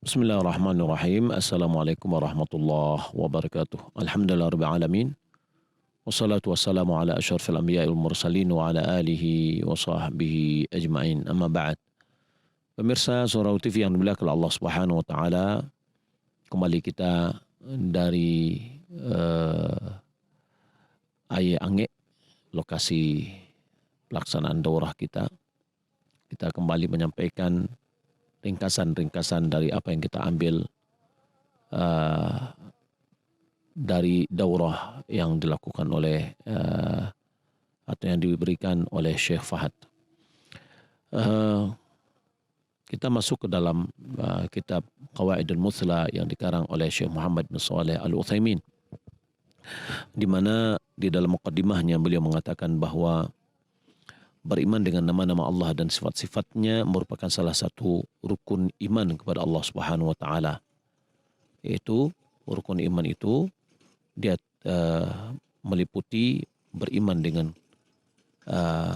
Bismillahirrahmanirrahim. Assalamualaikum warahmatullahi wabarakatuh. Alhamdulillahirabbil alamin. Wassalatu wassalamu ala asyrafil anbiya'i wal mursalin wa ala alihi wa sahbihi ajma'in. Amma ba'd. Pemirsa Surau TV yang dimuliakan oleh Allah Subhanahu wa taala, kembali kita dari Aye Ange, lokasi pelaksanaan daurah kita. Kita kembali menyampaikan ringkasan-ringkasan dari apa yang kita ambil dari daurah yang dilakukan oleh atau yang diberikan oleh Syekh Fahad. Kita masuk ke dalam kitab Qawaidul Muthla yang dikarang oleh Syekh Muhammad bin Shalih Al-Utsaimin, di mana di dalam muqaddimahnya beliau mengatakan bahwa beriman dengan nama-nama Allah dan sifat-sifatnya merupakan salah satu rukun iman kepada Allah Subhanahu wa taala. Yaitu rukun iman itu dia meliputi beriman dengan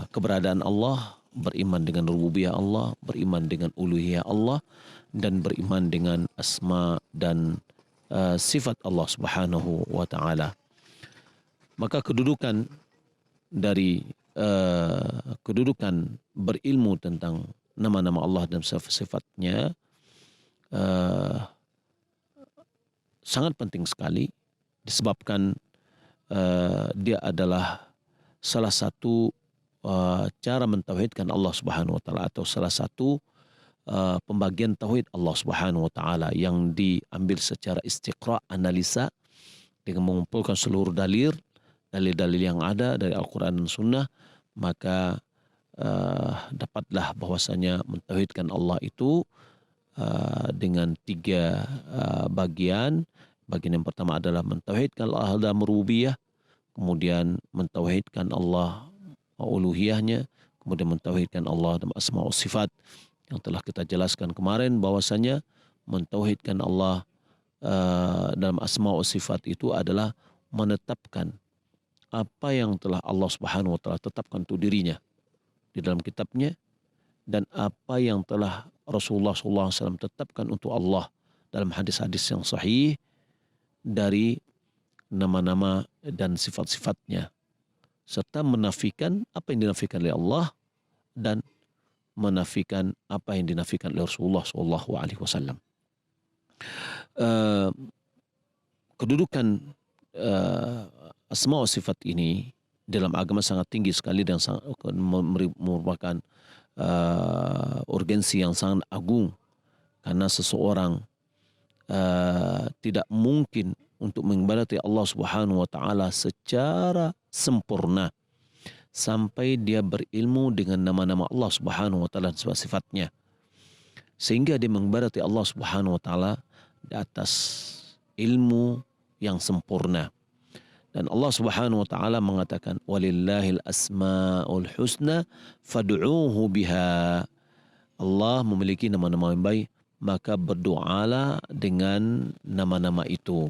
keberadaan Allah, beriman dengan rububiyah Allah, beriman dengan uluhiyah Allah, dan beriman dengan asma dan sifat Allah Subhanahu wa taala. Maka kedudukan dari kedudukan berilmu tentang nama-nama Allah dan sifat-sifatnya sangat penting sekali, disebabkan dia adalah salah satu cara mentauhidkan Allah Subhanahu wa taala, atau salah satu pembagian tauhid Allah Subhanahu wa taala yang diambil secara istiqra, analisa, dengan mengumpulkan seluruh dalil-dalil yang ada dari Al-Quran dan Sunnah. Maka dapatlah bahwasanya mentauhidkan Allah itu dengan tiga bagian. Bagian yang pertama adalah mentauhidkan Allah dalam rububiyah, kemudian mentauhidkan Allah uluhiyahnya, kemudian mentauhidkan Allah dalam asma wa sifat, yang telah kita jelaskan kemarin bahwasanya mentauhidkan Allah dalam asma wa sifat itu adalah menetapkan apa yang telah Allah Subhanahu wa taala tetapkan untuk dirinya di dalam kitabnya, dan apa yang telah Rasulullah SAW tetapkan untuk Allah dalam hadis-hadis yang sahih dari nama-nama dan sifat-sifatnya, serta menafikan apa yang dinafikan oleh Allah dan menafikan apa yang dinafikan oleh Rasulullah SAW. Kedudukan asma wa sifat ini dalam agama sangat tinggi sekali dan merupakan urgensi yang sangat agung, karena seseorang tidak mungkin untuk mengibadati Allah Subhanahu wa taala secara sempurna sampai dia berilmu dengan nama-nama Allah Subhanahu wa taala dan sifat-sifatnya, sehingga dia mengibadati Allah Subhanahu wa taala di atas ilmu yang sempurna. Dan Allah Subhanahu wa taala mengatakan, walillahil asmaul husna fad'uuhu biha. Allah memiliki nama-nama yang baik, maka berdoalah dengan nama-nama itu.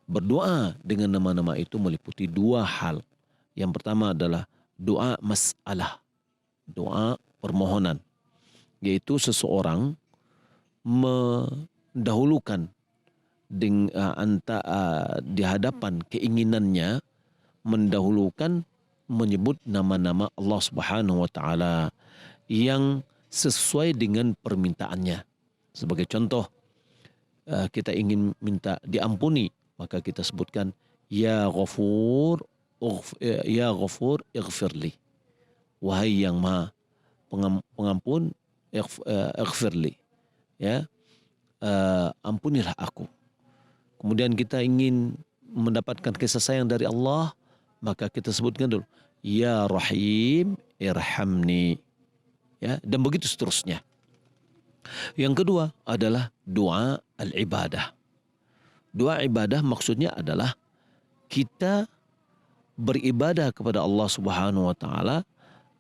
Berdoa dengan nama-nama itu meliputi dua hal. Yang pertama adalah doa mas'alah, doa permohonan, yaitu seseorang mendahulukan di hadapan keinginannya, mendahulukan menyebut nama-nama Allah Subhanahu wa taala yang sesuai dengan permintaannya. Sebagai contoh, kita ingin minta diampuni, maka kita sebutkan ya Ghafur, ya Ghafur ighfirli, wahai yang Maha pengampun, ighfirli, ya, ampunilah aku. Kemudian kita ingin mendapatkan kasih sayang dari Allah, maka kita sebutkan dulu ya Rahim irhamni, ya, dan begitu seterusnya. Yang kedua adalah doa al-ibadah. Doa ibadah maksudnya adalah kita beribadah kepada Allah Subhanahu wa taala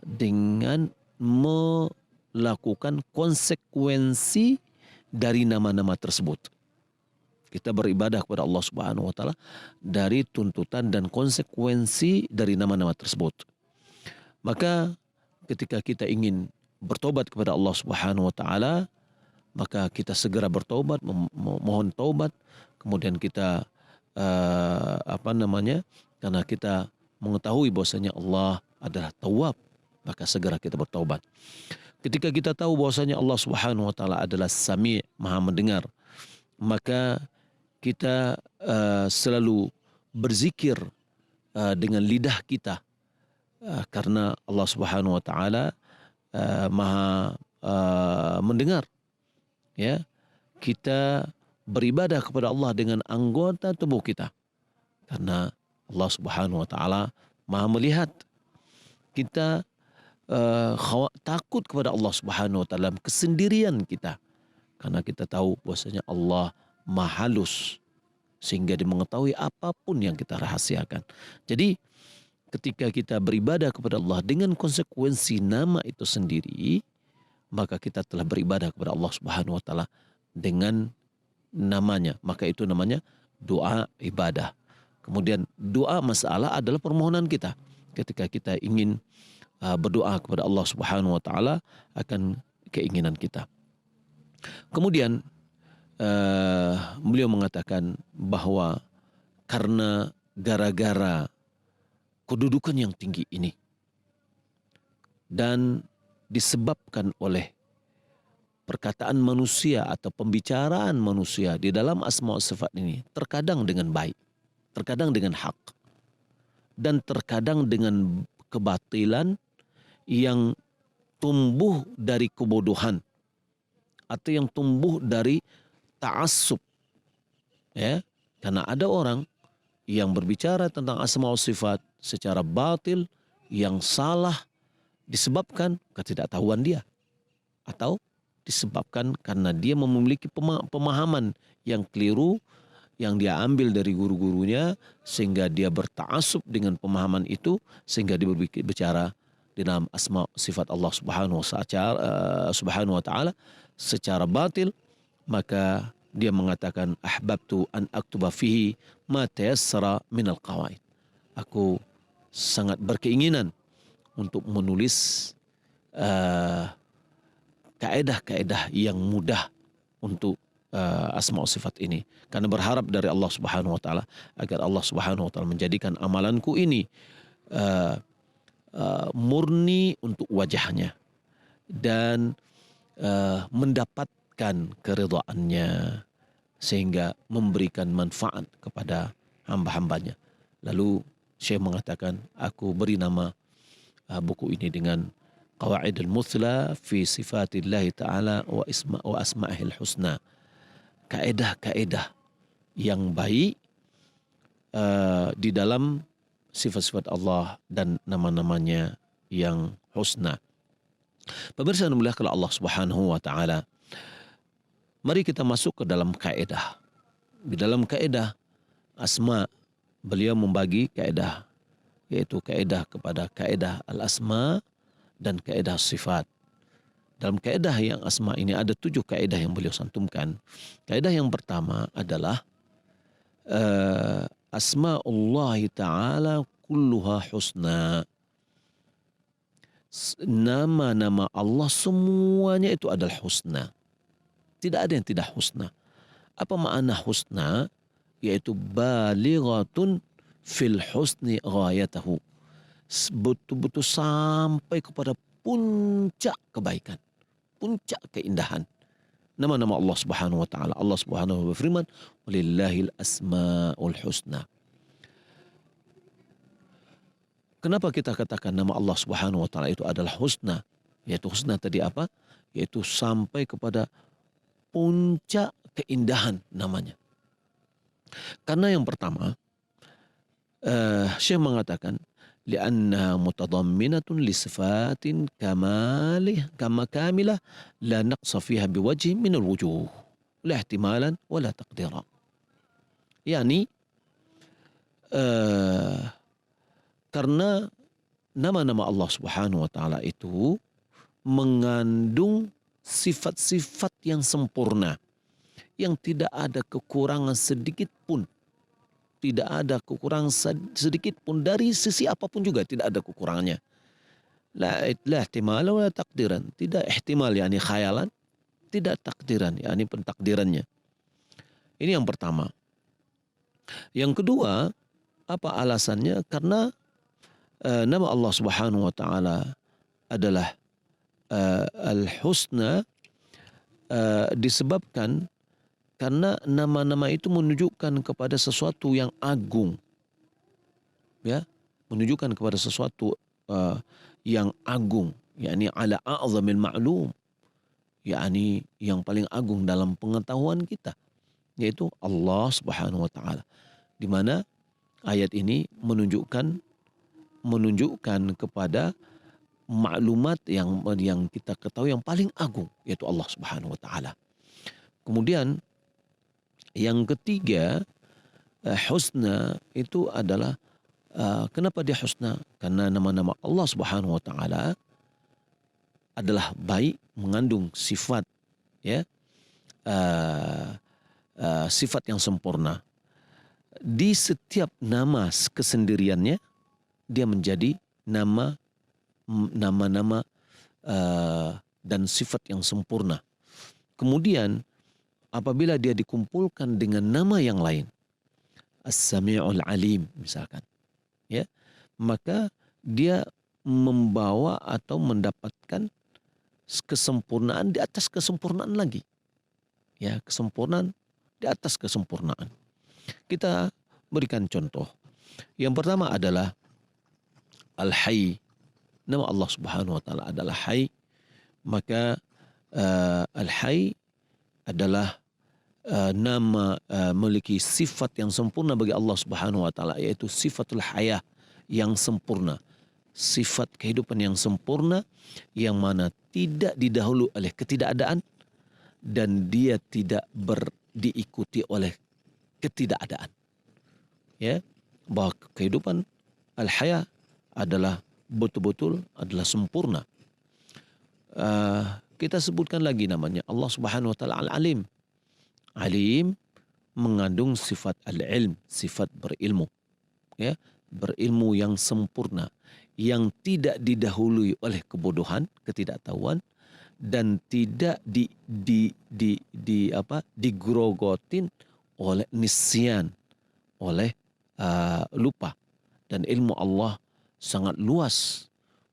dengan melakukan konsekuensi dari nama-nama tersebut. Kita beribadah kepada Allah Subhanahu wa taala dari tuntutan dan konsekuensi dari nama-nama tersebut. Maka ketika kita ingin bertobat kepada Allah Subhanahu wa taala, maka kita segera bertaubat, mohon taubat, kemudian kita karena kita mengetahui bahwasanya Allah adalah Tawwab, maka segera kita bertaubat. Ketika kita tahu bahwasanya Allah Subhanahu wa taala adalah Sami', Maha mendengar, maka kita selalu berzikir dengan lidah kita, karena Allah Subhanahu wa taala Maha mendengar. Ya, kita beribadah kepada Allah dengan anggota tubuh kita, karena Allah Subhanahu wa taala Maha melihat. Kita takut kepada Allah Subhanahu wa taala dalam kesendirian kita, karena kita tahu bahwasanya Allah Maha halus sehingga Dia mengetahui apapun yang kita rahasiakan. Jadi ketika kita beribadah kepada Allah dengan konsekuensi nama itu sendiri, maka kita telah beribadah kepada Allah Subhanahu wa taala dengan namanya, maka itu namanya doa ibadah. Kemudian doa masalah adalah permohonan kita ketika kita ingin berdoa kepada Allah Subhanahu wa taala akan keinginan kita. Kemudian beliau mengatakan bahwa karena gara-gara kedudukan yang tinggi ini dan disebabkan oleh perkataan manusia atau pembicaraan manusia di dalam asma wa sifat ini terkadang dengan baik, terkadang dengan hak, dan terkadang dengan kebatilan yang tumbuh dari kebodohan atau yang tumbuh dari ta'assub. Ya, karena ada orang yang berbicara tentang asma wa sifat secara batil yang salah disebabkan ketidaktahuan dia, atau disebabkan karena dia memiliki pemahaman yang keliru yang dia ambil dari guru-gurunya, sehingga dia berta'assub dengan pemahaman itu, sehingga dia berbicara di dalam asma sifat Allah Subhanahu wa taala secara batil. Maka dia mengatakan ahbabtu an aktuba fihi ma tayassara minal qawaid. Aku sangat berkeinginan untuk menulis kaedah-kaedah yang mudah untuk asma wa sifat ini, karena berharap dari Allah Subhanahu wa taala agar Allah Subhanahu wa taala menjadikan amalanku ini murni untuk wajahnya dan mendapatkan keridhaannya, sehingga memberikan manfaat kepada hamba-hambanya. Lalu Syekh mengatakan, aku beri nama buku ini dengan Qawaidul Muthla fi Sifatillahi Ta'ala wa Asma'ihil Husna. Kaedah-kaedah yang baik di dalam sifat-sifat Allah dan nama-namanya yang husna. Pemirsa yang dimuliakan Allah Subhanahu wa taala, mari kita masuk ke dalam kaedah. Di dalam kaedah asma, beliau membagi kaedah, yaitu kaedah kepada kaedah al-asma dan kaedah sifat. Dalam kaedah yang asma ini ada 7 kaedah yang beliau santumkan. Kaedah yang pertama adalah asma'ullah ta'ala kulluha husna. Nama-nama Allah semuanya itu adalah husna. Tidak ada yang tidak husna. Apa makna husna? Yaitu balighatun fil husni ghayatahu. Betul-betul sampai kepada puncak kebaikan, puncak keindahan. Nama-nama Allah Subhanahu wa taala. Allah Subhanahu wa taala berfirman, "Walillahil asmaul husna." Kenapa kita katakan nama Allah Subhanahu wa taala itu adalah husna? Yaitu husna tadi apa? Yaitu sampai kepada puncak keindahan namanya. Karena yang pertama, Syekh mengatakan li'anna mutadamminatun li sifatin kamilah la naqsa fiha biwajhin min alwujuh la ihtimalan wala taqdira. Yani karena nama-nama Allah Subhanahu wa taala itu mengandung sifat-sifat yang sempurna, yang tidak ada kekurangan sedikit pun. Tidak ada kekurangan sedikit pun dari sisi apapun juga, tidak ada kekurangannya. La ihtimal wa taqdiran, tidak ihtimal yakni khayalan, tidak takdiran, yakni pentakdirannya. Ini yang pertama. Yang kedua, apa alasannya? Karena nama Allah Subhanahu wa taala adalah Al-Husna, disebabkan karena nama-nama itu menunjukkan kepada sesuatu yang agung, ya, menunjukkan kepada sesuatu yang agung, yakni ala a'zamil ma'lum, yakni yang paling agung dalam pengetahuan kita, yaitu Allah Subhanahu wa taala. Di mana ayat ini menunjukkan kepada maklumat yang kita ketahui yang paling agung, yaitu Allah Subhanahu wa taala. Kemudian yang ketiga, husna itu adalah kenapa dia husna? Karena nama-nama Allah Subhanahu wa taala adalah baik, mengandung sifat, ya, sifat yang sempurna. Di setiap nama kesendiriannya dia menjadi nama-nama dan sifat yang sempurna. Kemudian apabila dia dikumpulkan dengan nama yang lain, As-Sami'ul Alim misalkan, ya, maka dia membawa atau mendapatkan kesempurnaan di atas kesempurnaan lagi, ya, kesempurnaan di atas kesempurnaan. Kita berikan contoh. Yang pertama adalah Al-Hayy. Nama Allah Subhanahu wa taala adalah Hayy. Maka Al-Hayy adalah nama memiliki sifat yang sempurna bagi Allah Subhanahu wa taala, yaitu sifatul hayah, yang sempurna. Sifat kehidupan yang sempurna yang mana tidak didahului oleh ketidakadaan dan dia tidak diikuti oleh ketidakadaan. Ya, bahwa kehidupan al-haya adalah betul-betul adalah sempurna. Kita sebutkan lagi namanya Allah Subhanahu wa taala Al-Alim. Alim mengandung sifat al-ilm, sifat berilmu. Ya, berilmu yang sempurna, yang tidak didahului oleh kebodohan, ketidaktahuan, dan tidak digrogotin oleh nisyan, oleh lupa. Dan ilmu Allah sangat luas,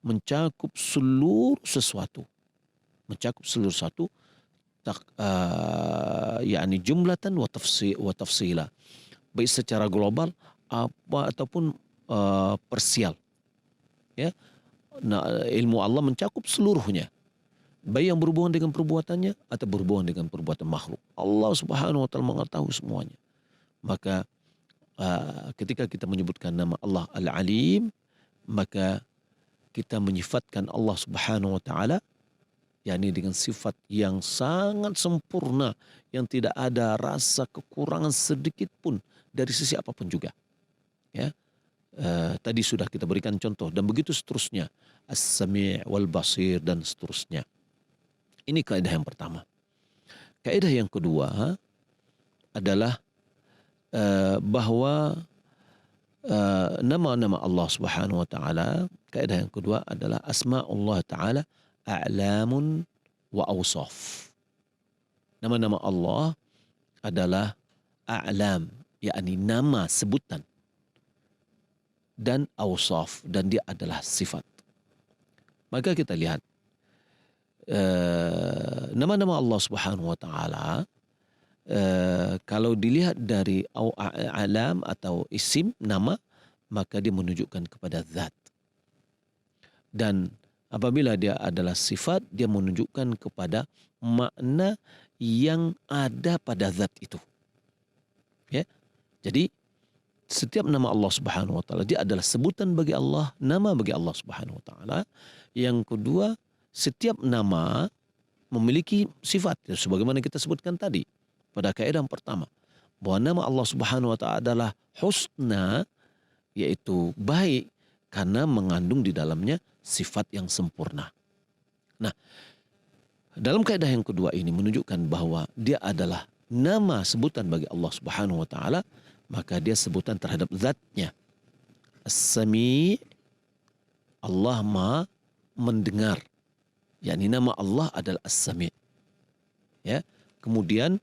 mencakup seluruh sesuatu, yakni jumlatan wa tafsila, baik secara global ataupun parsial. Ya, nah, ilmu Allah mencakup seluruhnya, baik yang berhubungan dengan perbuatannya atau berhubungan dengan perbuatan makhluk. Allah Subhanahu wa taala mengetahui semuanya. Maka ketika kita menyebutkan nama Allah Al-Alim, maka kita menyifatkan Allah Subhanahu wa taala yakni dengan sifat yang sangat sempurna, yang tidak ada rasa kekurangan sedikit pun dari sisi apapun juga. Ya. Tadi sudah kita berikan contoh dan begitu seterusnya, As-Sami' wal Basir dan seterusnya. Ini kaidah yang pertama. Kaidah yang kedua adalah bahwa nama-nama Allah Subhanahu wa taala, kaidah yang kedua adalah asma'ullah taala a'lamun wa awsaf. Nama-nama Allah adalah a'lam, yakni nama sebutan, dan awsaf, dan dia adalah sifat. Maka kita lihat nama-nama Allah Subhanahu wa taala, kalau dilihat dari alam atau isim, nama, maka dia menunjukkan kepada zat. Dan apabila dia adalah sifat, dia menunjukkan kepada makna yang ada pada zat itu. Ya. Jadi setiap nama Allah Subhanahu wa taala dia adalah sebutan bagi Allah, nama bagi Allah Subhanahu wa taala. Yang kedua, setiap nama memiliki sifat, sebagaimana kita sebutkan tadi pada kaidah yang pertama, bahwa nama Allah Subhanahu wa taala adalah husna, yaitu baik, karena mengandung di dalamnya sifat yang sempurna. Nah, dalam kaidah yang kedua ini menunjukkan bahwa dia adalah nama sebutan bagi Allah Subhanahu wa taala, maka dia sebutan terhadap zatnya. As-Sami', Allah Maha mendengar. yakni nama Allah adalah As-Sami'. Ya, kemudian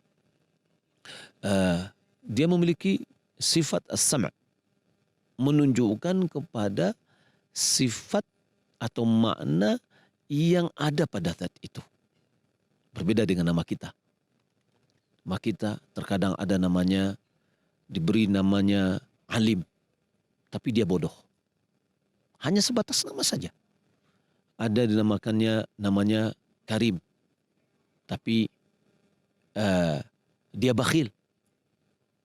dia memiliki sifat as-sam', menunjukkan kepada sifat atau makna yang ada pada zat itu. Berbeda dengan nama kita. Nama kita terkadang ada namanya, diberi namanya alim, tapi dia bodoh. Hanya sebatas nama saja. Ada dinamakannya namanya karim, tapi dia bakhil.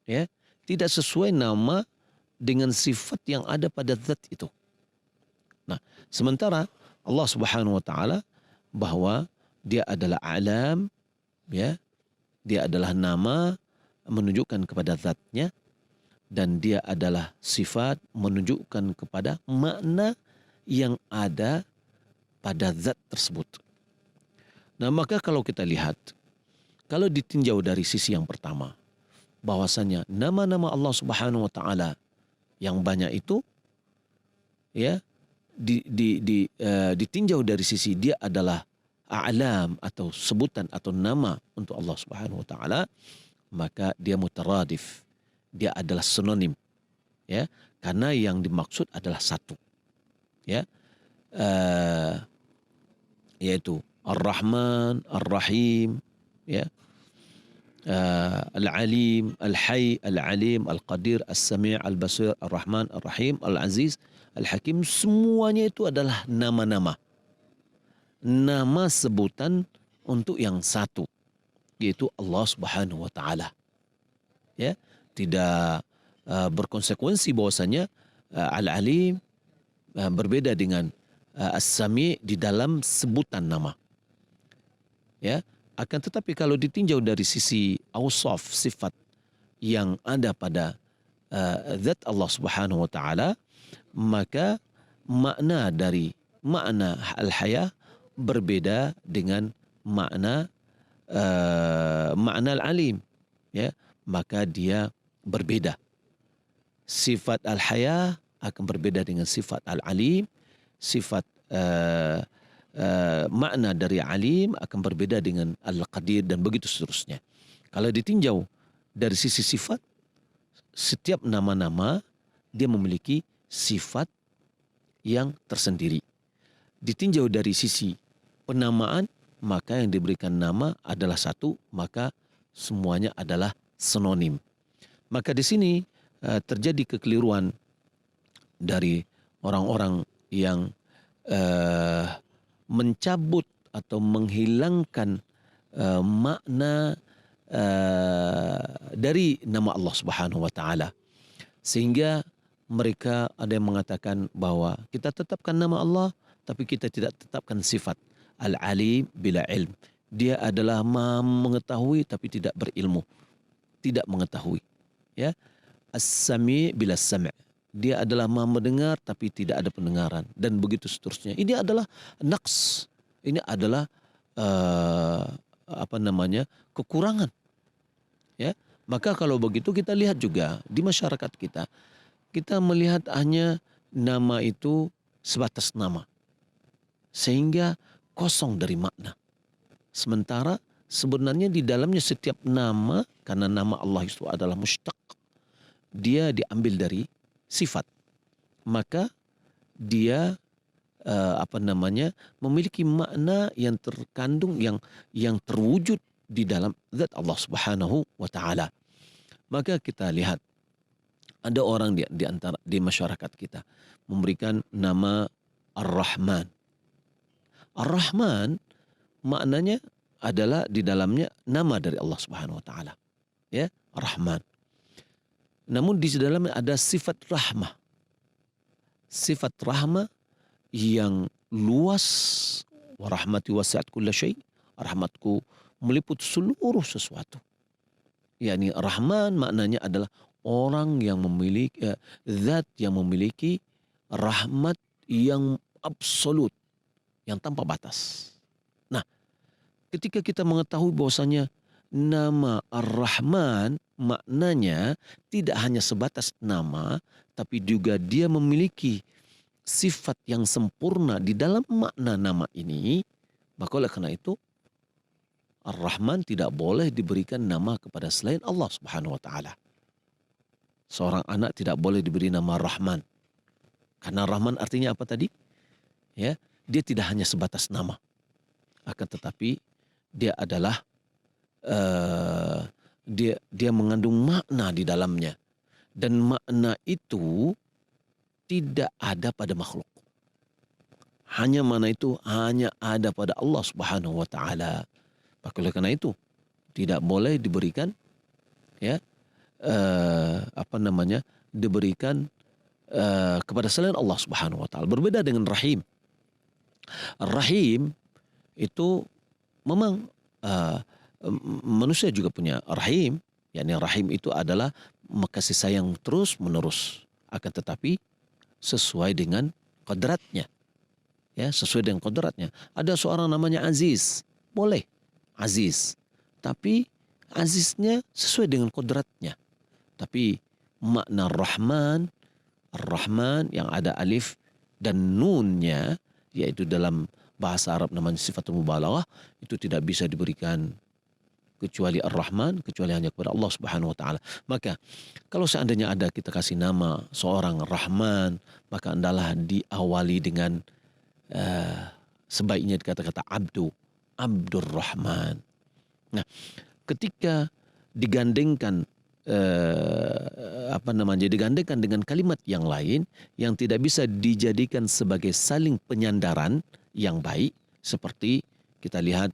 Ya, tidak sesuai nama dengan sifat yang ada pada zat itu. Nah, sementara Allah Subhanahu wa taala bahwa dia adalah alam, ya. Dia adalah nama menunjukkan kepada zatnya, dan dia adalah sifat menunjukkan kepada makna yang ada pada zat tersebut. Nah, maka kalau kita lihat, kalau ditinjau dari sisi yang pertama, bahwasanya nama-nama Allah Subhanahu wa taala yang banyak itu, ya, ditinjau dari sisi dia adalah a'lam atau sebutan atau nama untuk Allah Subhanahu wa taala, maka dia mutaradif. Dia adalah sinonim, ya, karena yang dimaksud adalah satu, ya. Yaitu Ar-Rahman, Ar-Rahim, ya. Al-Alim, Al-Hayy, Al-Alim, Al-Qadir, As-Sami', Al-Basir, Ar-Rahman, Ar-Rahim, Al-Aziz, Al-Hakim, semuanya itu adalah nama-nama. Nama sebutan untuk yang satu, yaitu Allah Subhanahu wa taala. Ya, tidak berkonsekuensi bahwasanya Al-Alim berbeda dengan As-Sami' di dalam sebutan nama. Ya, akan tetapi kalau ditinjau dari sisi awsaf, sifat yang ada pada zat Allah Subhanahu wa taala, maka makna dari makna al-hayah berbeda dengan makna makna al-alim, ya, maka dia berbeda. Sifat al-hayah akan berbeda dengan sifat al-alim, sifat makna dari alim akan berbeda dengan al-qadir, dan begitu seterusnya. Kalau ditinjau dari sisi sifat, setiap nama-nama dia memiliki sifat yang tersendiri. Ditinjau dari sisi penamaan, maka yang diberikan nama adalah satu, maka semuanya adalah sinonim. Maka di sini terjadi kekeliruan dari orang-orang yang mencabut atau menghilangkan makna dari nama Allah Subhanahu wa taala, sehingga mereka ada yang mengatakan bahwa kita tetapkan nama Allah tapi kita tidak tetapkan sifat. Al-alim bila ilm, dia adalah maha mengetahui tapi tidak berilmu, tidak mengetahui, ya. As-sami' bila sam', dia adalah maha mendengar tapi tidak ada pendengaran, dan begitu seterusnya. Ini adalah naqs, ini adalah kekurangan, ya. Maka kalau begitu kita lihat juga di masyarakat kita, kita melihat hanya nama itu sebatas nama, sehingga kosong dari makna. Sementara sebenarnya di dalamnya setiap nama, karena nama Allah itu adalah mustaq, dia diambil dari sifat, maka dia memiliki makna yang terkandung, yang terwujud di dalam zat Allah Subhanahu wa taala. Maka kita lihat ada orang di antara di masyarakat kita memberikan nama Ar-Rahman. Ar-Rahman maknanya adalah di dalamnya nama dari Allah Subhanahu wa taala, ya, Rahman. Namun di dalamnya ada sifat rahmah. Sifat rahmah yang luas. Wa rahmati wasi'at kulla syai'. Rahmatku meliput seluruh sesuatu. Yani Rahman maknanya adalah orang yang memiliki zat yang memiliki rahmat yang absolut, yang tanpa batas. Nah, ketika kita mengetahui bahwasanya nama Ar-Rahman maknanya tidak hanya sebatas nama, tapi juga dia memiliki sifat yang sempurna di dalam makna nama ini, maka oleh karena itu Ar-Rahman tidak boleh diberikan nama kepada selain Allah Subhanahu wa taala. Seorang anak tidak boleh diberi nama Rahman. Karena Rahman artinya apa tadi? Ya, dia tidak hanya sebatas nama. Akan tetapi dia adalah eh, dia mengandung makna di dalamnya, dan makna itu tidak ada pada makhluk. Hanya makna itu hanya ada pada Allah Subhanahu wa taala. Maka oleh karena itu tidak boleh diberikan, ya, diberikan kepada selain Allah Subhanahu wa taala. Berbeda dengan Rahim. Rahim itu memang manusia juga punya rahim, yakni rahim itu adalah kasih sayang terus menerus, akan tetapi sesuai dengan kodratnya, ya, sesuai dengan kodratnya. Ada seorang namanya Aziz, boleh Aziz, tapi Aziznya sesuai dengan kodratnya. Tapi makna Rahman, Ar-Rahman yang ada alif dan nunnya, yaitu dalam bahasa Arab namanya sifatul mubalaghah, itu tidak bisa diberikan kecuali Ar-Rahman, kecuali hanya kepada Allah Subhanahu wa taala. Maka kalau seandainya ada kita kasih nama seorang Rahman, maka hendaklah diawali dengan sebaiknya kata-kata Abdur Rahman. Nah, ketika digandengkan digandengkan dengan kalimat yang lain yang tidak bisa dijadikan sebagai saling penyandaran yang baik, seperti kita lihat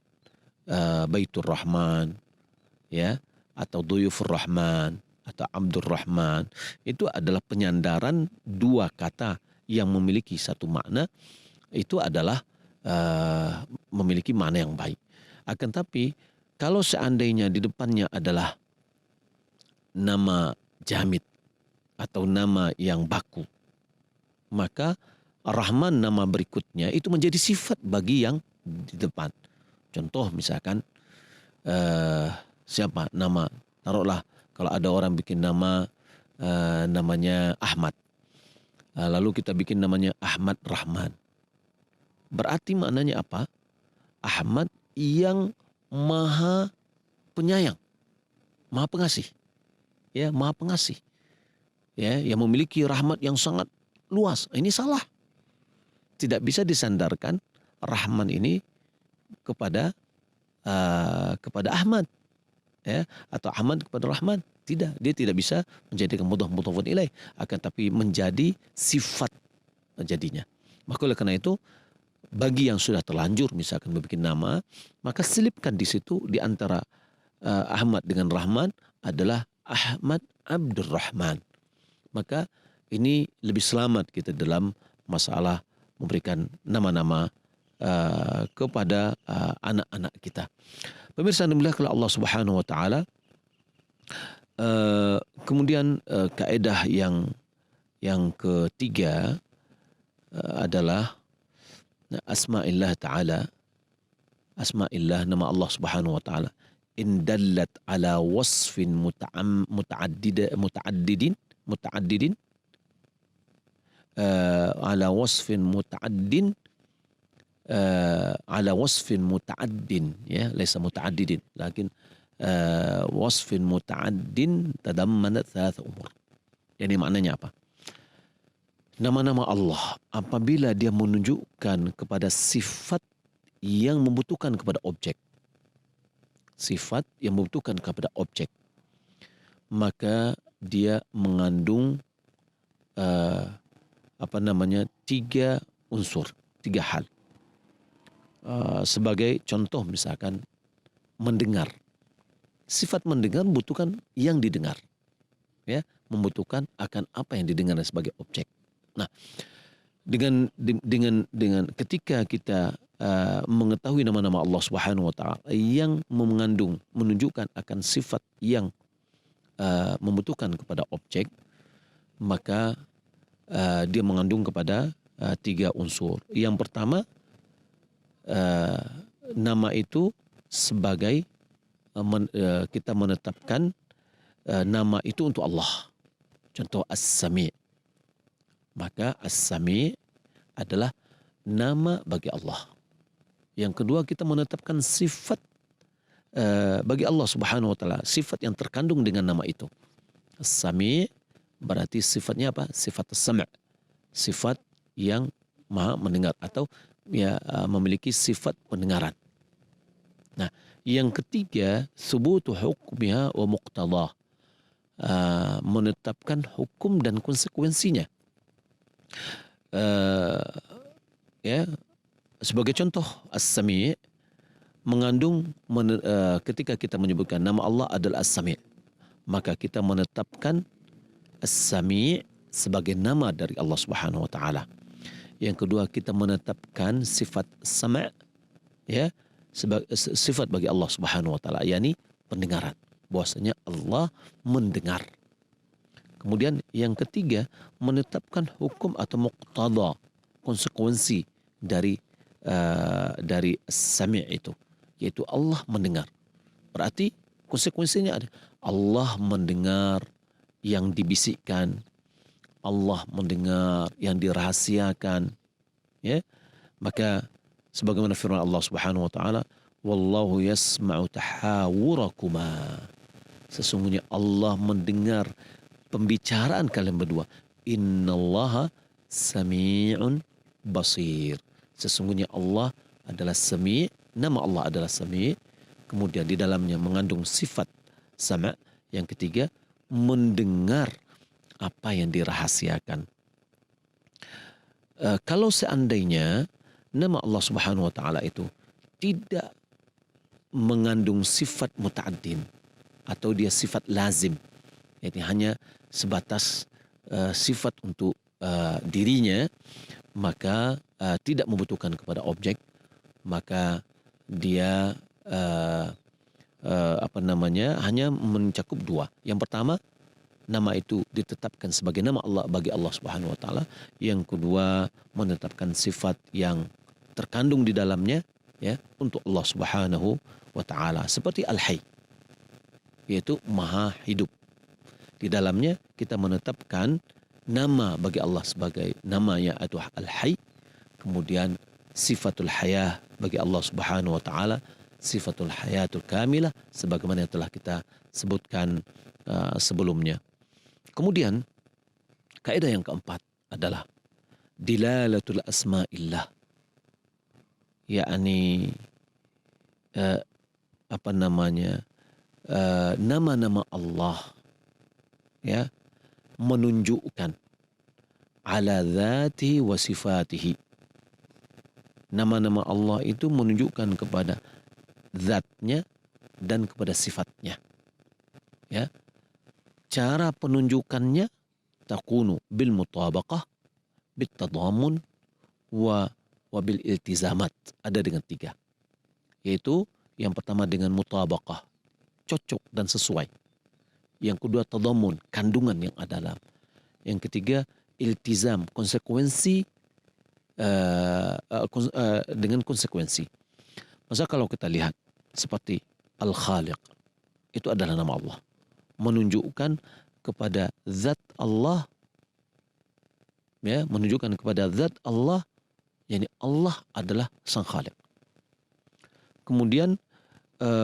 Baitur Rahman, ya, atau Duyufur Rahman atau Abdur Rahman, itu adalah penyandaran dua kata yang memiliki satu makna, itu adalah memiliki makna yang baik. Akan tapi kalau seandainya di depannya adalah nama jamid atau nama yang baku, maka Rahman nama berikutnya itu menjadi sifat bagi yang di depan. Contoh misalkan siapa nama, taruhlah kalau ada orang bikin nama namanya Ahmad, lalu kita bikin namanya Ahmad Rahman. Berarti maknanya apa? Ahmad yang maha penyayang, maha pengasih. Ya, maha pengasih. Ya, yang memiliki rahmat yang sangat luas. Ini salah. Tidak bisa disandarkan Rahman ini kepada Ahmad, ya, atau Ahmad kepada Rahman. Tidak, dia tidak bisa menjadikan mudhafun ilaih, akan tapi menjadi sifat jadinya. Maka oleh karena itu, bagi yang sudah terlanjur misalkan membuat nama, maka selipkan di situ di antara Ahmad dengan Rahman adalah Ahmad Abdurrahman. Maka ini lebih selamat kita dalam masalah memberikan nama-nama kepada anak-anak kita. Pemirsa yang dimuliakan oleh Allah Subhanahu wa taala, kemudian kaidah yang ketiga adalah asma'illah ta'ala. Asma'illah, nama Allah Subhanahu wa taala, in dallat ala wasfin muta'addidin ala wasfin muta'addin ala wasfin muta'addin, ya, laisa muta'addidin, lakin wasfin muta'addin tadammanat thalath umur. Jadi maknanya apa? Nama-nama Allah apabila dia menunjukkan kepada sifat yang membutuhkan kepada objek, sifat yang membutuhkan kepada objek, maka dia mengandung tiga unsur, tiga hal. Sebagai contoh misalkan mendengar, sifat mendengar membutuhkan yang didengar, ya, membutuhkan akan apa yang didengar sebagai objek. Nah, dengan ketika kita mengetahui nama-nama Allah Subhanahu wa taala yang mengandung menunjukkan akan sifat yang membutuhkan kepada objek, maka dia mengandung kepada tiga unsur. Yang pertama, nama itu sebagai kita menetapkan nama itu untuk Allah. Contoh As-Sami'. Maka As-Sami' adalah nama bagi Allah. Yang kedua, kita menetapkan sifat bagi Allah Subhanahu wa taala sifat yang terkandung dengan nama itu. As-Sami' berarti sifatnya apa? Sifat as-sam', sifat yang maha mendengar atau ya memiliki sifat pendengaran. Nah, yang ketiga, subutu hukmiha wa muqtadah, menetapkan hukum dan konsekuensinya. Ya, sebagai contoh, As-Sami' mengandung ketika kita menyebutkan nama Allah adalah As-Sami', maka kita menetapkan As-Sami' sebagai nama dari Allah Subhanahu wa taala. Yang kedua, kita menetapkan sifat sama', ya, sebagai sifat bagi Allah Subhanahu wa taala, yakni pendengaran. Bahwasanya Allah mendengar. Kemudian yang ketiga, menetapkan hukum atau muqtada, konsekuensi dari As-Sami' itu, yaitu Allah mendengar. Berarti konsekuensinya ada Allah mendengar yang dibisikkan, Allah mendengar yang dirahasiakan, ya. Maka sebagaimana firman Allah Subhanahu wa taala, wallahu yasma'u tahawurakuma, sesungguhnya Allah mendengar pembicaraan kalian berdua. Innallaha sami'un basir, sesungguhnya Allah adalah Sami', nama Allah adalah Sami', kemudian di dalamnya mengandung sifat sama'. Yang ketiga, mendengar apa yang dirahasiakan. Kalau seandainya nama Allah Subhanahu wa taala itu tidak mengandung sifat muta'addin atau dia sifat lazim, yaitu hanya sebatas sifat untuk dirinya, maka tidak membutuhkan kepada objek, maka dia hanya mencakup dua. Yang pertama, nama itu ditetapkan sebagai nama Allah bagi Allah Subhanahu wa taala. Yang kedua, menetapkan sifat yang terkandung di dalamnya, ya, untuk Allah Subhanahu wa taala, seperti Al-Hayy, yaitu Maha Hidup. Di dalamnya kita menetapkan nama bagi Allah sebagai namanya yaitu Al-Hayy, kemudian sifatul hayah bagi Allah Subhanahu wa taala, sifatul hayatul kamilah sebagaimana yang telah kita sebutkan sebelumnya. Kemudian kaidah yang keempat adalah dilalatul asma'illah, yakni nama-nama Allah, ya, menunjukkan ala dzatihi wa sifatihi. Nama-nama Allah itu menunjukkan kepada zatnya dan kepada sifatnya, ya. Cara penunjukannya takunu bil mutabaqah, bit tadamun, wa bil iltizamat. Ada dengan tiga, yaitu yang pertama dengan mutabaqah, cocok dan sesuai. Yang kedua tadamun, kandungan yang ada dalam. Yang ketiga iltizam, konsekuensi, dengan konsekuensi. Masa kalau kita lihat seperti Al-Khaliq, itu adalah nama Allah, menunjukkan kepada zat Allah, ya, menunjukkan kepada zat Allah, yakni Allah adalah sang Khaliq. Kemudian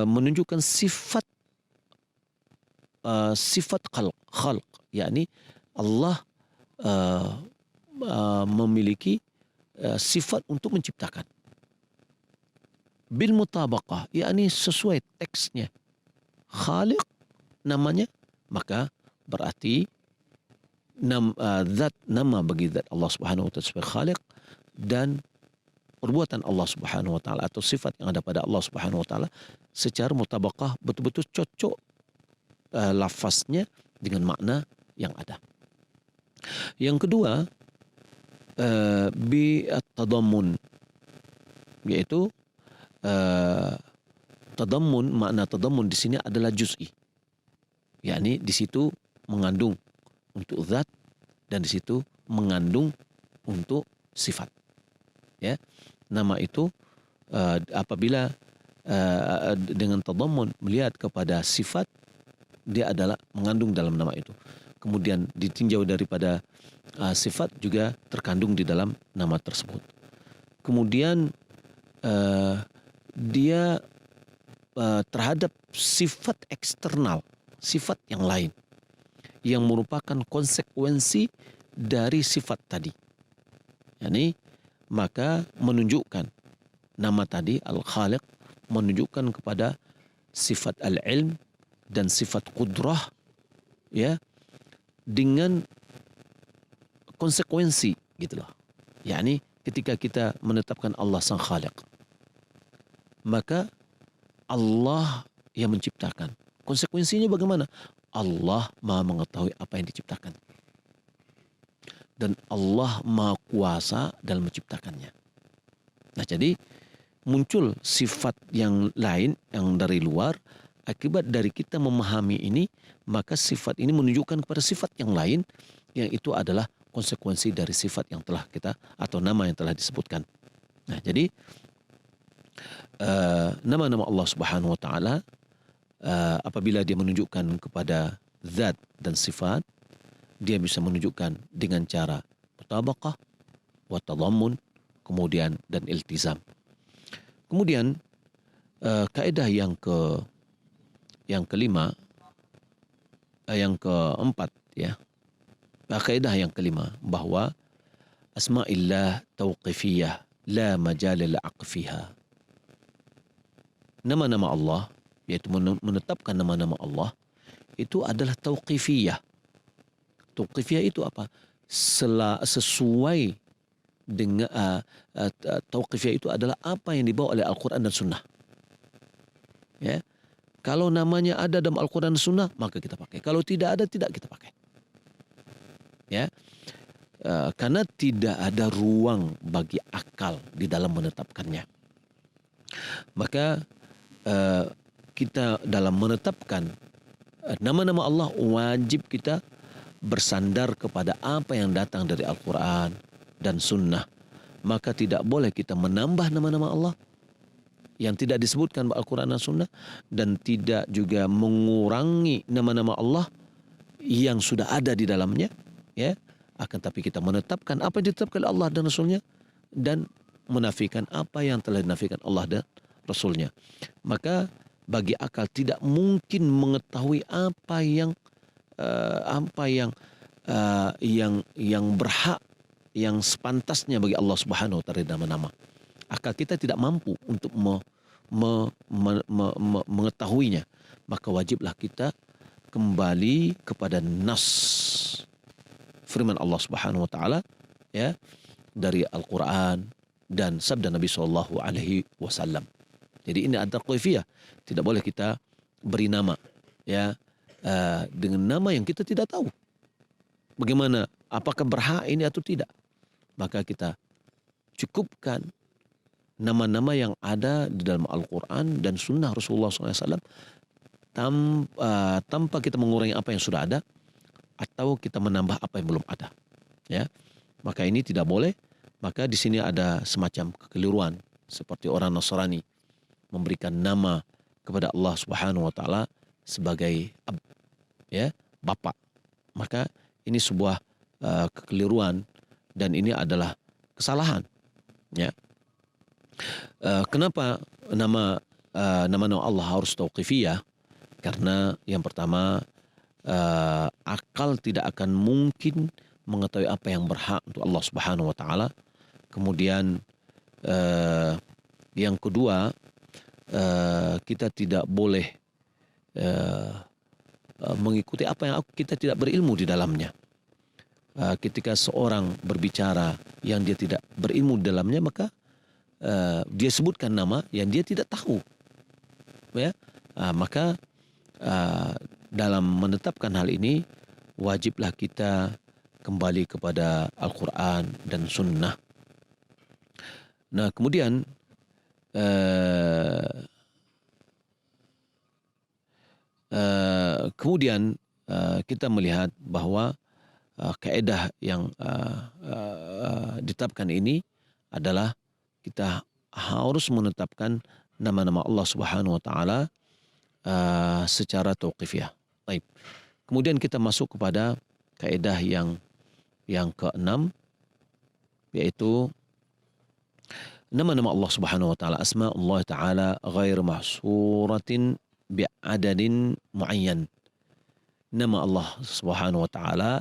menunjukkan sifat khalq, yakni Allah memiliki sifat untuk menciptakan. Bil mutabaqah, yakni sesuai teksnya. Khaliq namanya, maka berarti nama bagi zat Allah Subhanahu wa taala sebagai Khaliq, dan perbuatan Allah Subhanahu wa taala atau sifat yang ada pada Allah Subhanahu wa taala secara mutabaqah, betul-betul cocok lafaznya dengan makna yang ada. Yang kedua, bi at-tadammun, yaitu tadammun, makna tadammun di sini adalah juz'i, yakni di situ mengandung untuk zat dan di situ mengandung untuk sifat, ya. Nama itu apabila dengan tadammun melihat kepada sifat, dia adalah mengandung dalam nama itu. Kemudian ditinjau daripada sifat juga terkandung di dalam nama tersebut. Kemudian dia terhadap sifat eksternal, sifat yang lain yang merupakan konsekuensi dari sifat tadi. Yani maka menunjukkan nama tadi Al-Khaliq menunjukkan kepada sifat al-ilm dan sifat qudrah, ya, dengan konsekuensi gitulah. Yani ketika kita menetapkan Allah sang Khaliq, maka Allah yang menciptakan. Konsekuensinya bagaimana? Allah Maha mengetahui apa yang diciptakan. Dan Allah Maha kuasa dalam menciptakannya. Nah, jadi muncul sifat yang lain yang dari luar. Akibat dari kita memahami ini, maka sifat ini menunjukkan kepada sifat yang lain, yang itu adalah konsekuensi dari sifat yang telah kita atau nama yang telah disebutkan. Nah, jadi nama-nama Allah Subhanahu wa taala apabila dia menunjukkan kepada zat dan sifat, dia bisa menunjukkan dengan cara mutabaqah, wa tadammun, kemudian dan iltizam. Kemudian kaidah yang kelima, yang keempat, ya. Kaidah yang kelima bahwa asma'illah tauqifiyah la majala la'aqfiha. Nama-nama Allah, yaitu menetapkan nama-nama Allah, itu adalah tauqifiyah. Tauqifiyah itu apa? Sesuai dengan tauqifiyah itu adalah apa yang dibawa oleh Al-Quran dan Sunnah. Ya, kalau namanya ada dalam Al-Quran dan Sunnah, maka kita pakai. Kalau tidak ada, tidak kita pakai. Ya, karena tidak ada ruang bagi akal di dalam menetapkannya. Maka kita dalam menetapkan nama-nama Allah, wajib kita bersandar kepada apa yang datang dari Al-Quran dan Sunnah. Maka tidak boleh kita menambah nama-nama Allah yang tidak disebutkan Al-Quran dan Sunnah, dan tidak juga mengurangi nama-nama Allah yang sudah ada di dalamnya, ya. Akan tapi kita menetapkan apa yang ditetapkan oleh Allah dan Rasulnya, dan menafikan apa yang telah dinafikan Allah dan Rasulnya. Maka bagi akal tidak mungkin mengetahui apa yang berhak, yang sepantasnya bagi Allah Subhanahu wa taala nama-nama. Akal kita tidak mampu untuk mengetahuinya. Maka wajiblah kita kembali kepada nas firman Allah Subhanahu wa taala, ya, dari Al-Qur'an dan sabda Nabi sallallahu alaihi wasallam. Jadi ini ada qaifiyah. Tidak boleh kita beri nama, ya, dengan nama yang kita tidak tahu bagaimana, apakah berhak ini atau tidak. Maka kita cukupkan nama-nama yang ada di dalam Al-Quran dan Sunnah Rasulullah SAW, tanpa kita mengurangi apa yang sudah ada atau kita menambah apa yang belum ada. Ya, maka ini tidak boleh. Maka di sini ada semacam kekeliruan, seperti orang Nasrani memberikan nama kepada Allah Subhanahu wa taala sebagai ab, ya, bapak. Maka ini sebuah kekeliruan dan ini adalah kesalahan. Ya. Kenapa nama-nama Allah harus tauqifiyah? Karena yang pertama, akal tidak akan mungkin mengetahui apa yang berhak untuk Allah Subhanahu wa taala. Kemudian yang kedua, kita tidak boleh mengikuti apa yang kita tidak berilmu di dalamnya. Ketika seorang berbicara yang dia tidak berilmu di dalamnya, maka dia sebutkan nama yang dia tidak tahu, ya. Maka dalam menetapkan hal ini, wajiblah kita kembali kepada Al-Quran dan Sunnah. Nah, kemudian kita melihat bahwa kaidah yang ditetapkan ini adalah kita harus menetapkan nama-nama Allah Subhanahu wa taala secara tauqifiyah. Baik. Kemudian kita masuk kepada kaidah yang keenam, yaitu nama-nama Allah Subhanahu wa taala, asmaullah taala ghair mahsuratin bi'adadin muayyan. Nama Allah Subhanahu wa taala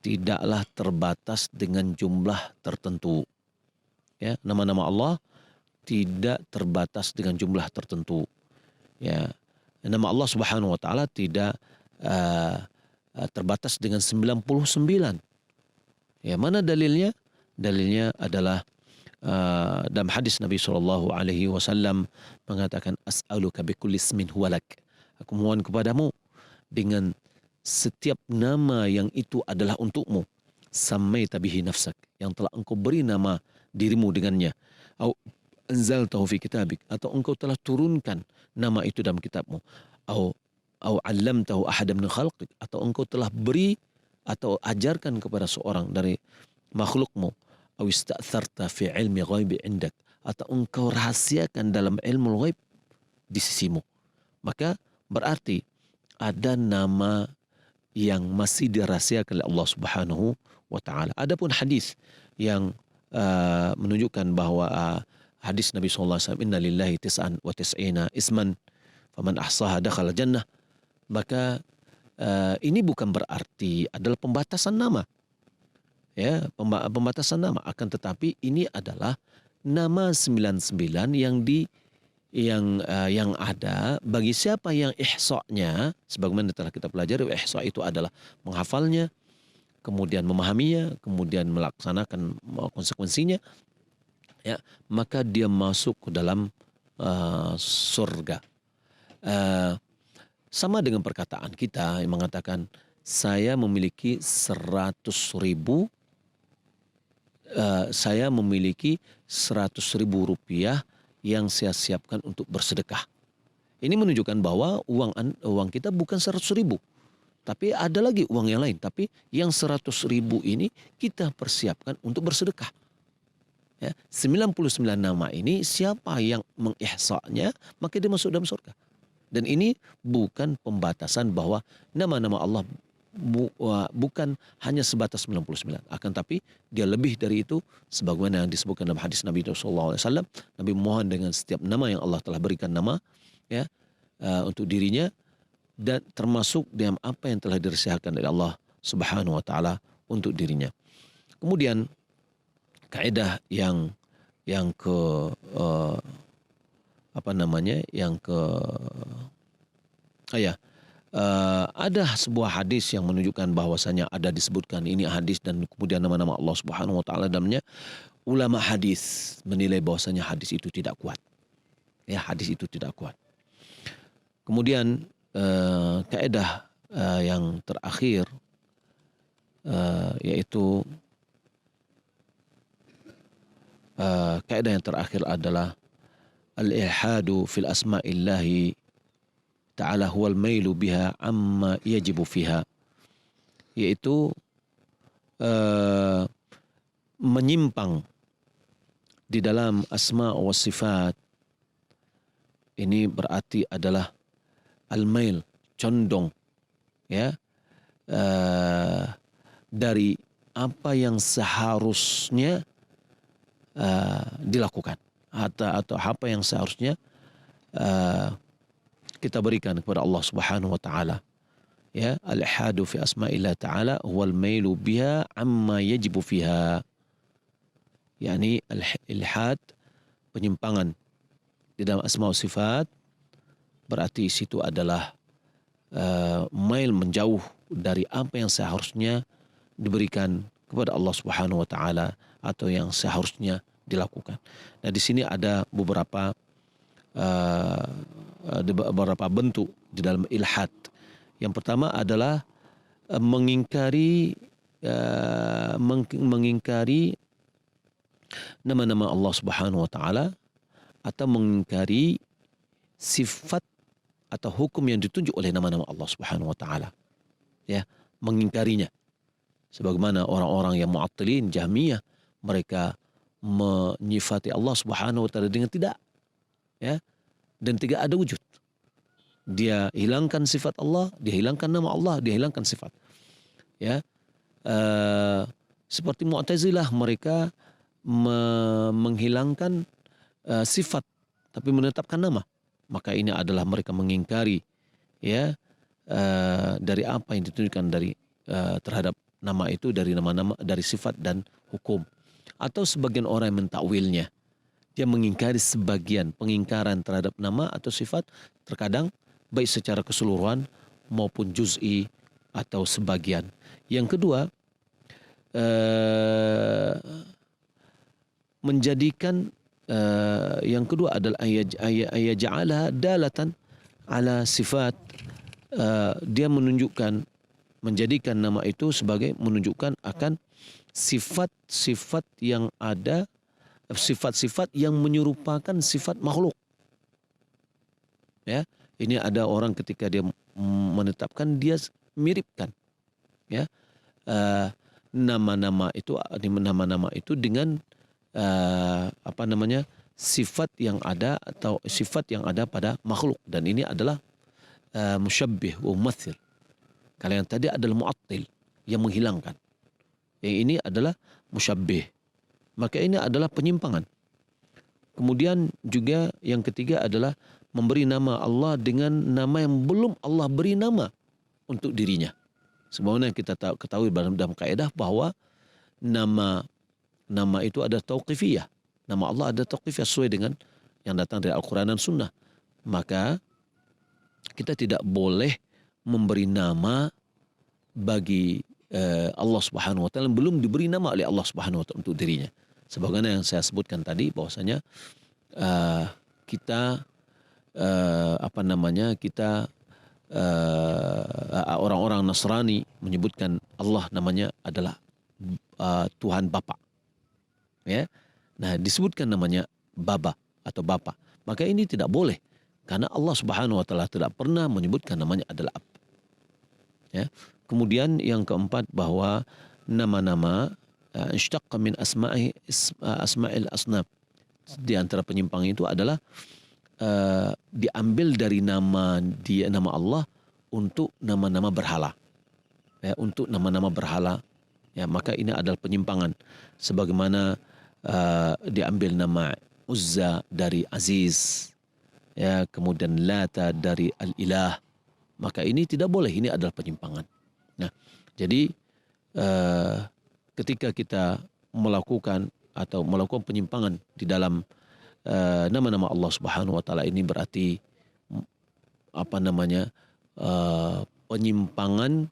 tidaklah terbatas dengan jumlah tertentu. Ya, nama-nama Allah tidak terbatas dengan jumlah tertentu. Ya, nama Allah Subhanahu wa taala tidak terbatas dengan 99. Ya, mana dalilnya? Dalilnya adalah dalam hadis Nabi SAW mengatakan, as'aluka bikulli ismin huwalak. Aku mohon kepadamu dengan setiap nama yang itu adalah untukmu. Sammaita bihi nafsak, yang telah engkau beri nama dirimu dengannya. Au anzaltahu fi kitabik, atau engkau telah turunkan nama itu dalam kitabmu. Au 'allamtahu ahadan min khalqik, atau engkau telah beri atau ajarkan kepada seorang dari makhlukmu. Au ista'tharta fi ilmi ghaibi indak, atau engkau rahasiakan dalam ilmu ghaib di sisimu. Maka berarti ada nama yang masih dirahasiakan oleh Allah Subhanahu wa taala. Adapun hadis yang menunjukkan bahwa hadis Nabi sallallahu alaihi wasallam, inna lillahi tis'an wa tis'ina isman faman ahsaha dakhala jannah, maka ini bukan berarti adalah pembatasan nama. Ya, pembatasan nama, akan tetapi ini adalah nama 99 yang ada bagi siapa yang ihsa'nya, sebagaimana telah kita pelajari, ihsa' itu adalah menghafalnya, kemudian memahaminya, kemudian melaksanakan konsekuensinya, ya, maka dia masuk ke dalam surga. Sama dengan perkataan kita yang mengatakan, saya memiliki 100.000, saya memiliki 100.000 rupiah yang saya siapkan untuk bersedekah. Ini menunjukkan bahwa uang kita bukan 100.000, tapi ada lagi uang yang lain. Tapi yang 100.000 ini kita persiapkan untuk bersedekah. Ya, 99 nama ini siapa yang mengihsa'nya, maka dia masuk dalam surga. Dan ini bukan pembatasan bahwa nama-nama Allah bukan hanya sebatas 99, akan tapi dia lebih dari itu, sebagaimana yang disebutkan dalam hadis Nabi SAW. Nabi mohon dengan setiap nama yang Allah telah berikan nama, ya, untuk dirinya, dan termasuk dalam apa yang telah dirahasiakan oleh Allah Subhanahu wa taala untuk dirinya. Kemudian kaidah yang ke ada sebuah hadis yang menunjukkan bahwasanya ada disebutkan ini hadis dan kemudian nama-nama Allah Subhanahu wa taala dalamnya. Ulama hadis menilai bahwasanya hadis itu tidak kuat. Ya, hadis itu tidak kuat. Kemudian kaidah yang terakhir yaitu kaidah yang terakhir adalah al-ilhadu fil asma'illahi ta'ala huwal mailu biha amma yajibu fiha, yaitu menyimpang di dalam asma wa sifat. Ini berarti adalah al-mail, condong, ya, dari apa yang seharusnya dilakukan, atau apa yang seharusnya kita berikan kepada Allah Subhanahu wa taala. Ya, al-ihadu fi asma'illah ta'ala huwal mailu biha amma yajibu fiha. Yani al-ilhad, penyimpangan di dalam asma wa sifat, berarti situ adalah mail, menjauh dari apa yang seharusnya diberikan kepada Allah Subhanahu wa taala atau yang seharusnya dilakukan. Nah, di sini ada beberapa bentuk di dalam ilhad. Yang pertama adalah mengingkari nama-nama Allah Subhanahu wa taala, atau mengingkari sifat atau hukum yang ditunjuk oleh nama-nama Allah Subhanahu wa taala. Ya, mengingkarinya. Sebagaimana orang-orang yang mu'attilin, Jahmiyah, mereka menyifati Allah Subhanahu wa taala dengan tidak, ya, dan tidak ada wujud. Dia hilangkan sifat Allah, dia hilangkan nama Allah, dia hilangkan sifat. Ya, seperti Mu'tazilah, mereka menghilangkan sifat tapi menetapkan nama, maka ini adalah mereka mengingkari ya dari apa yang ditunjukkan dari terhadap nama itu, dari nama-nama, dari sifat dan hukum. Atau sebagian orang yang mentakwilnya, dia mengingkari sebagian. Pengingkaran terhadap nama atau sifat terkadang baik secara keseluruhan maupun juz'i atau sebagian. Yang kedua, menjadikan yang kedua adalah ayaj'alaha dalatan ala sifat. Dia menjadikan nama itu sebagai menunjukkan akan sifat-sifat yang ada, sifat-sifat yang menyerupakan sifat makhluk. Ya, ini ada orang ketika dia menetapkan, dia miripkan ya nama-nama itu dengan sifat yang ada atau sifat yang ada pada makhluk, dan ini adalah musyabbih wa mumathil. Kalau yang tadi adalah mu'attil, yang menghilangkan. Yang ini adalah musyabbih. Maka ini adalah penyimpangan. Kemudian juga yang ketiga adalah memberi nama Allah dengan nama yang belum Allah beri nama untuk dirinya. Sebagaimana kita ketahui dalam kaidah bahwa nama itu ada tauqifiyah. Nama Allah ada tauqifiyah sesuai dengan yang datang dari Al-Quran dan Sunnah. Maka kita tidak boleh memberi nama bagi Allah Subhanahu wa taala belum diberi nama oleh Allah Subhanahu wa taala untuk dirinya. Sebagaimana yang saya sebutkan tadi bahwasanya kita orang-orang Nasrani menyebutkan Allah namanya adalah Tuhan Bapa. Ya. Nah, disebutkan namanya Baba atau Bapa. Maka ini tidak boleh, karena Allah Subhanahu wa taala tidak pernah menyebutkan namanya adalah Ab. Ya. Kemudian yang keempat bahwa nama-nama ishtaqqa min asma'il asnaf. Di antara penyimpangan itu adalah diambil dari nama Allah untuk nama-nama berhala. Ya, untuk nama-nama berhala. Ya, maka ini adalah penyimpangan. Sebagaimana diambil nama Uzza dari Aziz, ya, kemudian Lata dari Al-Ilah. Maka ini tidak boleh, ini adalah penyimpangan. Nah, jadi ketika kita melakukan penyimpangan di dalam nama-nama Allah Subhanahu wa taala, ini berarti penyimpangan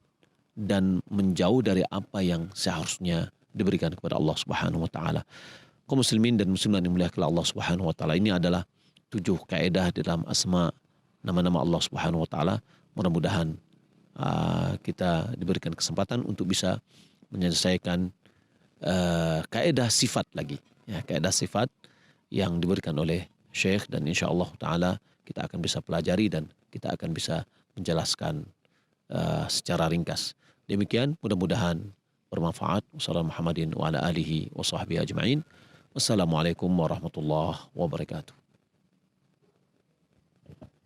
dan menjauh dari apa yang seharusnya diberikan kepada Allah Subhanahu wa taala. Kaum muslimin dan muslimat yang dimuliakan Allah Subhanahu wa taala, ini adalah 7 kaidah dalam asma nama-nama Allah Subhanahu wa taala. Mudah-mudahan kita diberikan kesempatan untuk bisa menyelesaikan kaidah sifat lagi, ya, kaidah sifat yang diberikan oleh Syekh, dan insyaallah taala kita akan bisa pelajari dan kita akan bisa menjelaskan secara ringkas. Demikian, mudah-mudahan bermanfaat. Wassalamualaikum warahmatullahi wabarakatuh.